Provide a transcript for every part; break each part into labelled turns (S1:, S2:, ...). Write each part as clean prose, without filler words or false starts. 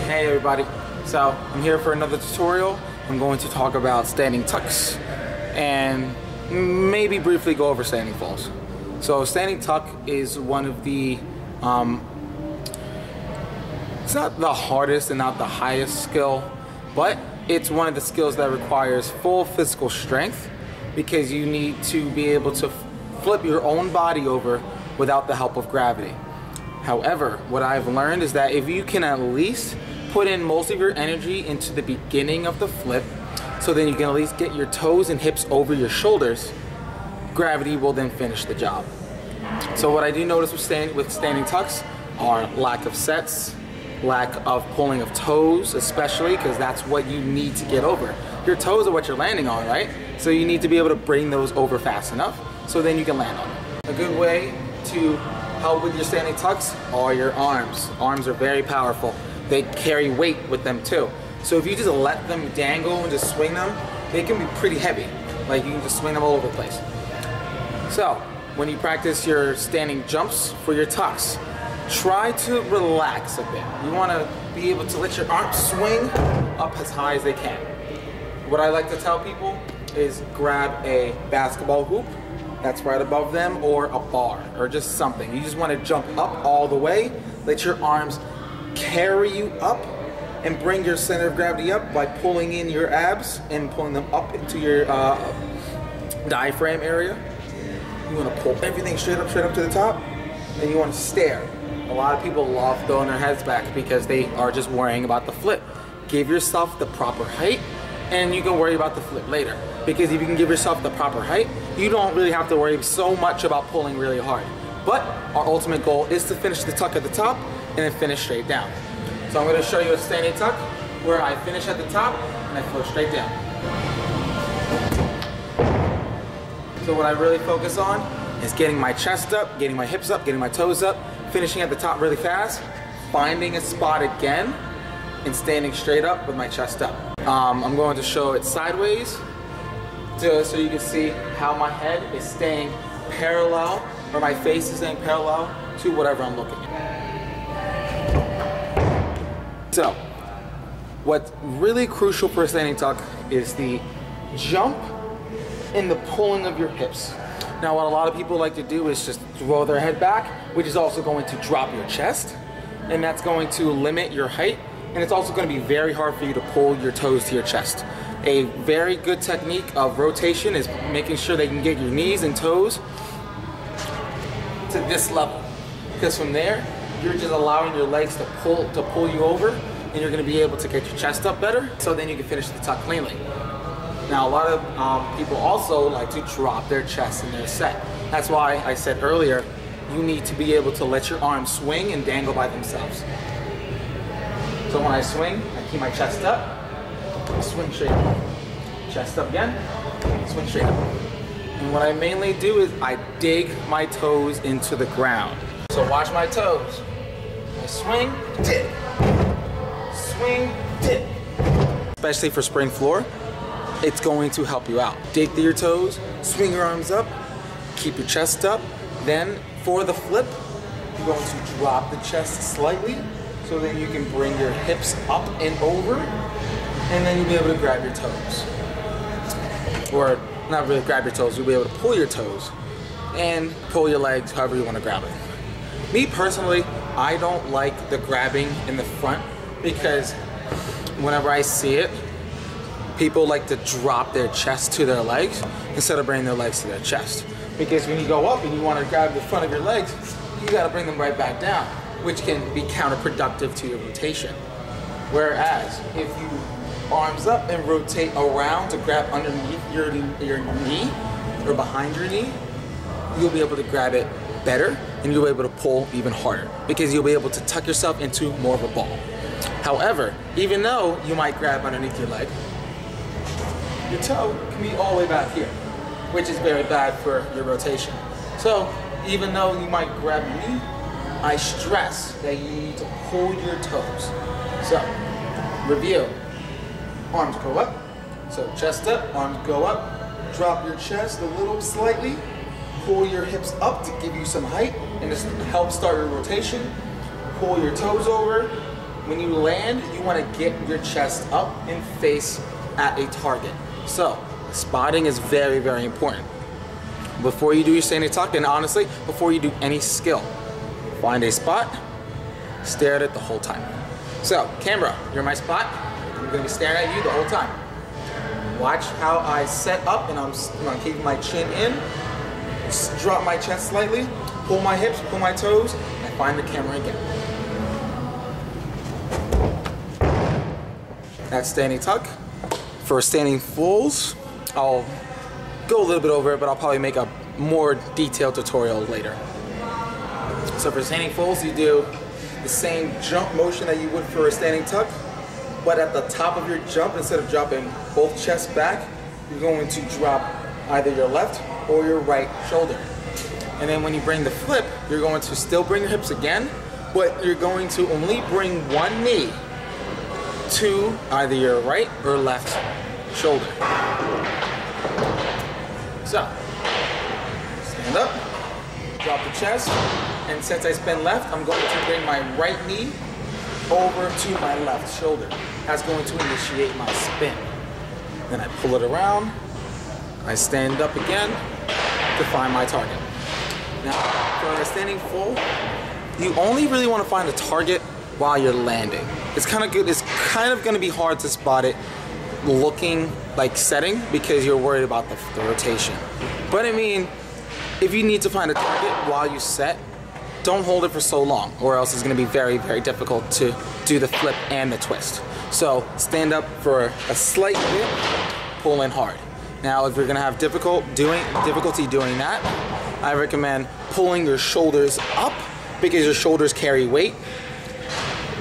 S1: Hey everybody, so I'm here for another tutorial. I'm going to talk about standing tucks and maybe briefly go over standing falls. So standing tuck is one of the, it's not the hardest and not the highest skill, but it's one of the skills that requires full physical strength because you need to be able to flip your own body over without the help of gravity. However, what I've learned is that if you can at least put in most of your energy into the beginning of the flip, so then you can at least get your toes and hips over your shoulders, gravity will then finish the job. So what I do notice with standing tucks are lack of sets, lack of pulling of toes, especially because that's what you need to get over. Your toes are what you're landing on, right? So you need to be able to bring those over fast enough so then you can land on them. A good way to help with your standing tucks are your arms. Arms are very powerful. They carry weight with them too. So if you just let them dangle and just swing them, they can be pretty heavy. Like you can just swing them all over the place. So when you practice your standing jumps for your tucks, try to relax a bit. You want to be able to let your arms swing up as high as they can. What I like to tell people is grab a basketball hoop that's right above them, or a bar, or just something. You just want to jump up all the way, let your arms carry you up, and bring your center of gravity up by pulling in your abs and pulling them up into your diaphragm area. You want to pull everything straight up to the top, and you want to stare. A lot of people love throwing their heads back because they are just worrying about the flip. Give yourself the proper height, and you can worry about the flip later. Because if you can give yourself the proper height, you don't really have to worry so much about pulling really hard. But our ultimate goal is to finish the tuck at the top and then finish straight down. So I'm going to show you a standing tuck where I finish at the top and I flow straight down. So what I really focus on is getting my chest up, getting my hips up, getting my toes up, finishing at the top really fast, finding a spot again, and standing straight up with my chest up. I'm going to show it sideways so you can see how my head is staying parallel, or my face is staying parallel to whatever I'm looking at. So, what's really crucial for a standing tuck is the jump and the pulling of your hips. Now, what a lot of people like to do is just throw their head back, which is also going to drop your chest, and that's going to limit your height, and it's also going to be very hard for you to pull your toes to your chest. A very good technique of rotation is making sure they can get your knees and toes to this level, because from there you're just allowing your legs to pull you over, and you're going to be able to get your chest up better, so then you can finish the tuck cleanly. Now a lot of people also like to drop their chest in their set. That's why I said earlier you need to be able to let your arms swing and dangle by themselves. So when I swing, I keep my chest up, swing straight up. Chest up again, swing straight up. And what I mainly do is I dig my toes into the ground. So watch my toes. I swing, dig. Swing, dig. Especially for spring floor, it's going to help you out. Dig through your toes, swing your arms up, keep your chest up. Then for the flip, you're going to drop the chest slightly so then you can bring your hips up and over, and then you'll be able to grab your toes. Or not really grab your toes, you'll be able to pull your toes and pull your legs however you want to grab it. Me personally, I don't like the grabbing in the front because whenever I see it, people like to drop their chest to their legs instead of bringing their legs to their chest. Because when you go up and you want to grab the front of your legs, you got to bring them right back down, which can be counterproductive to your rotation. Whereas if you arms up and rotate around to grab underneath your knee or behind your knee, you'll be able to grab it better and you'll be able to pull even harder because you'll be able to tuck yourself into more of a ball. However, even though you might grab underneath your leg, your toe can be all the way back here, which is very bad for your rotation. So even though you might grab your knee, I stress that you need to pull your toes. So, review. Arms go up. So chest up, arms go up. Drop your chest a little slightly. Pull your hips up to give you some height and just help start your rotation. Pull your toes over when you land, you want to get your chest up and face at a target. So spotting is very, very important. Before you do your standing tuck, and honestly, before you do any skill, find a spot, stare at it the whole time. So, camera, you're my spot. I'm gonna be staring at you the whole time. Watch how I set up, and I'm keeping my chin in, drop my chest slightly, pull my hips, pull my toes, and find the camera again. That's standing tuck. For standing fulls, I'll go a little bit over it, but I'll probably make a more detailed tutorial later. So for standing fulls, you do the same jump motion that you would for a standing tuck, but at the top of your jump, instead of dropping both chests back, you're going to drop either your left or your right shoulder. And then when you bring the flip, you're going to still bring your hips again, but you're going to only bring one knee to either your right or left shoulder. So, stand up, drop the chest, and since I spin left, I'm going to bring my right knee over to my left shoulder. That's going to initiate my spin. Then I pull it around, I stand up again to find my target. Now, for a standing full, you only really want to find a target while you're landing. It's kind of good. It's kind of going to be hard to spot it looking like setting because you're worried about the rotation. But I mean, if you need to find a target while you set, don't hold it for so long, or else it's going to be very, very difficult to do the flip and the twist. So stand up for a slight bit, pull in hard. Now, if you're going to have difficulty doing that, I recommend pulling your shoulders up because your shoulders carry weight,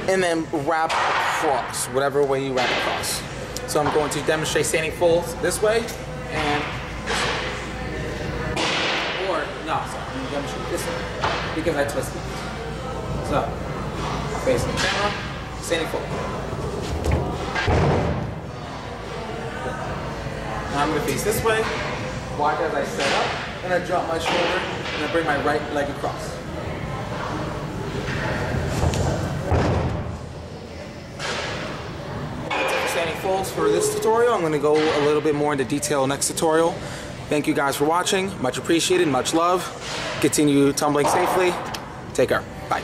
S1: and then wrap across, whatever way you wrap across. So I'm going to demonstrate standing fulls this way, and no, sorry, I'm going to demonstrate this way because I twisted. So, facing the camera, standing full. Now I'm going to face this way, watch as I set up, and I drop my shoulder, and I bring my right leg across. Standing fulls for this tutorial. I'm going to go a little bit more into detail next tutorial. Thank you guys for watching. Much appreciated, much love. Continue tumbling safely. Take care. Bye.